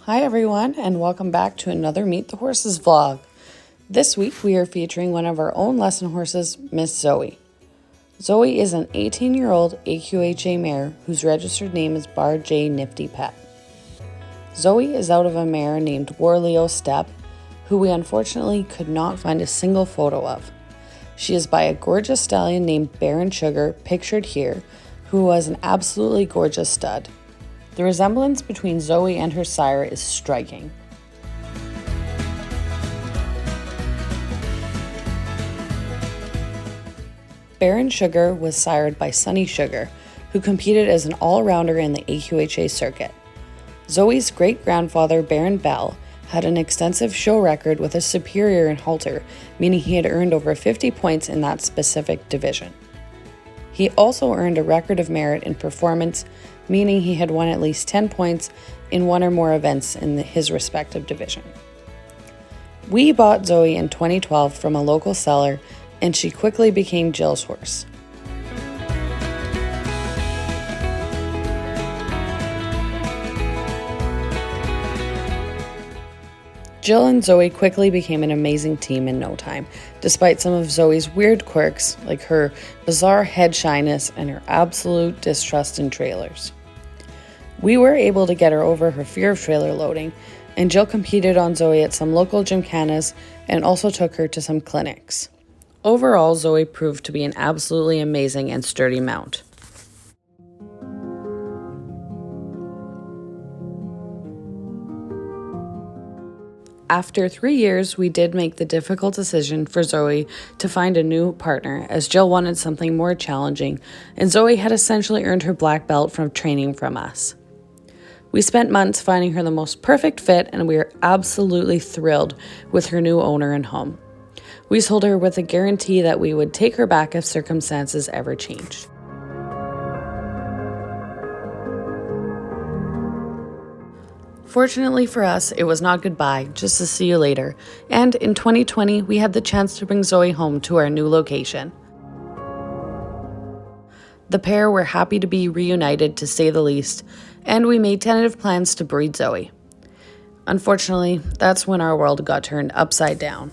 Hi everyone, and welcome back to another Meet the Horses vlog. This week we are featuring one of our own lesson horses, Miss Zoey. Zoey is an 18-year-old AQHA mare whose registered name is Bar J Nifty Pet. Zoey is out of a mare named Warleo Step, who we unfortunately could not find a single photo of. She is by a gorgeous stallion named Baron Sugar, pictured here, who was an absolutely gorgeous stud. The resemblance between Zoey and her sire is striking. Baron Sugar was sired by Sunny Sugar, who competed as an all-rounder in the AQHA circuit. Zoey's great-grandfather, Baron Bell, had an extensive show record with a superior in halter, meaning he had earned over 50 points in that specific division. He also earned a record of merit in performance, meaning he had won at least 10 points in one or more events in his respective division. We bought Zoey in 2012 from a local seller, and she quickly became Jill's horse. Jill and Zoey quickly became an amazing team in no time, despite some of Zoey's weird quirks, like her bizarre head shyness and her absolute distrust in trailers. We were able to get her over her fear of trailer loading, and Jill competed on Zoey at some local gymkhanas and also took her to some clinics. Overall, Zoey proved to be an absolutely amazing and sturdy mount. After 3 years, we did make the difficult decision for Zoey to find a new partner, as Jill wanted something more challenging, and Zoey had essentially earned her black belt from training from us. We spent months finding her the most perfect fit, and we are absolutely thrilled with her new owner and home. We sold her with a guarantee that we would take her back if circumstances ever changed. Fortunately for us, it was not goodbye, just to see you later, and in 2020, we had the chance to bring Zoey home to our new location. The pair were happy to be reunited, to say the least, and we made tentative plans to breed Zoey. Unfortunately, that's when our world got turned upside down.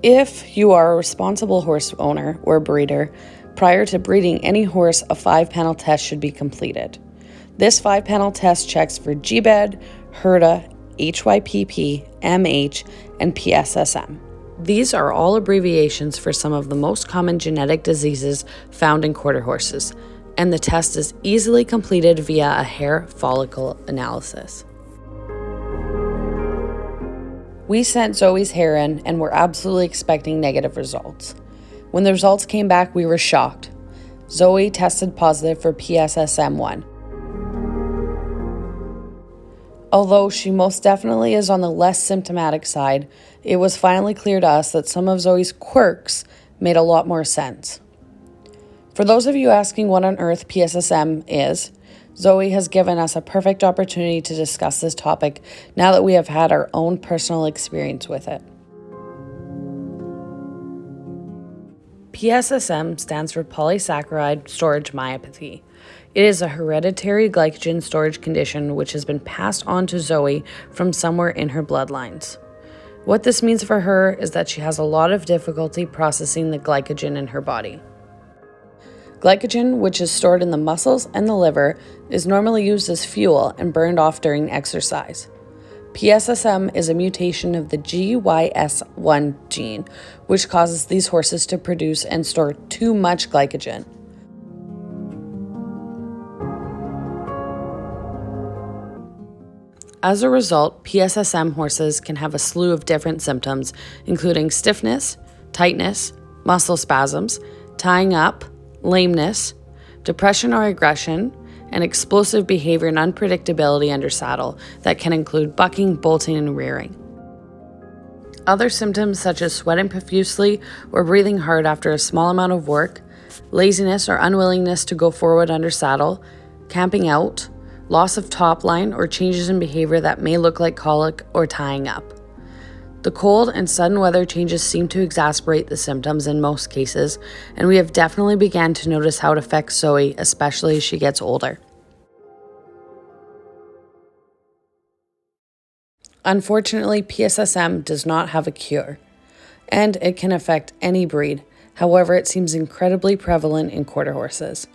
If you are a responsible horse owner or breeder, prior to breeding any horse, a 5-panel test should be completed. This 5-panel test checks for GBED, HRDA, HYPP, MH, and Pssm. These are all abbreviations for some of the most common genetic diseases found in quarter horses, and the test is easily completed via a hair follicle analysis. We sent Zoey's hair in and were absolutely expecting negative results. When the results came back, we were shocked. Zoey tested positive for Pssm1. Although she most definitely is on the less symptomatic side, it was finally clear to us that some of Zoey's quirks made a lot more sense. For those of you asking what on earth Pssm is, Zoey has given us a perfect opportunity to discuss this topic now that we have had our own personal experience with it. Pssm stands for polysaccharide storage myopathy. It is a hereditary glycogen storage condition which has been passed on to Zoey from somewhere in her bloodlines. What this means for her is that she has a lot of difficulty processing the glycogen in her body. Glycogen, which is stored in the muscles and the liver, is normally used as fuel and burned off during exercise. Pssm is a mutation of the GYS1 gene, which causes these horses to produce and store too much glycogen. As a result, Pssm horses can have a slew of different symptoms, including stiffness, tightness, muscle spasms, tying up, lameness, depression or aggression, and explosive behavior and unpredictability under saddle that can include bucking, bolting, and rearing. Other symptoms such as sweating profusely or breathing hard after a small amount of work, laziness or unwillingness to go forward under saddle, camping out, loss of top line, or changes in behavior that may look like colic or tying up. The cold and sudden weather changes seem to exacerbate the symptoms in most cases, and we have definitely begun to notice how it affects Zoey, especially as she gets older. Unfortunately, Pssm does not have a cure, and it can affect any breed. However, it seems incredibly prevalent in quarter horses.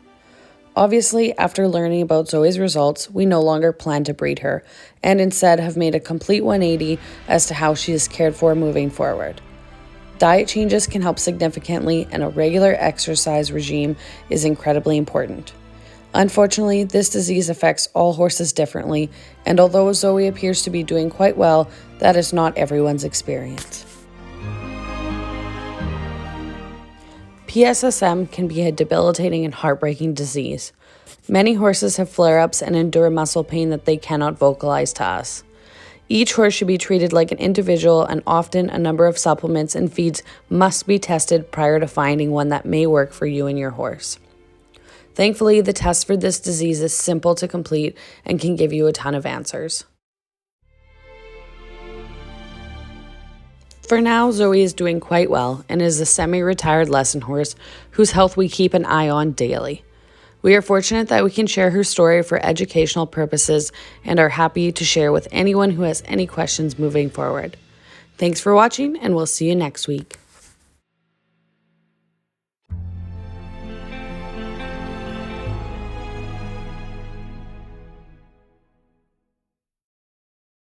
Obviously, after learning about Zoey's results, we no longer plan to breed her, and instead have made a complete 180 as to how she is cared for moving forward. Diet changes can help significantly, and a regular exercise regime is incredibly important. Unfortunately, this disease affects all horses differently, and although Zoey appears to be doing quite well, that is not everyone's experience. Pssm can be a debilitating and heartbreaking disease. Many horses have flare-ups and endure muscle pain that they cannot vocalize to us. Each horse should be treated like an individual, and often a number of supplements and feeds must be tested prior to finding one that may work for you and your horse. Thankfully, the test for this disease is simple to complete and can give you a ton of answers. For now, Zoey is doing quite well and is a semi-retired lesson horse whose health we keep an eye on daily. We are fortunate that we can share her story for educational purposes and are happy to share with anyone who has any questions moving forward. Thanks for watching, and we'll see you next week.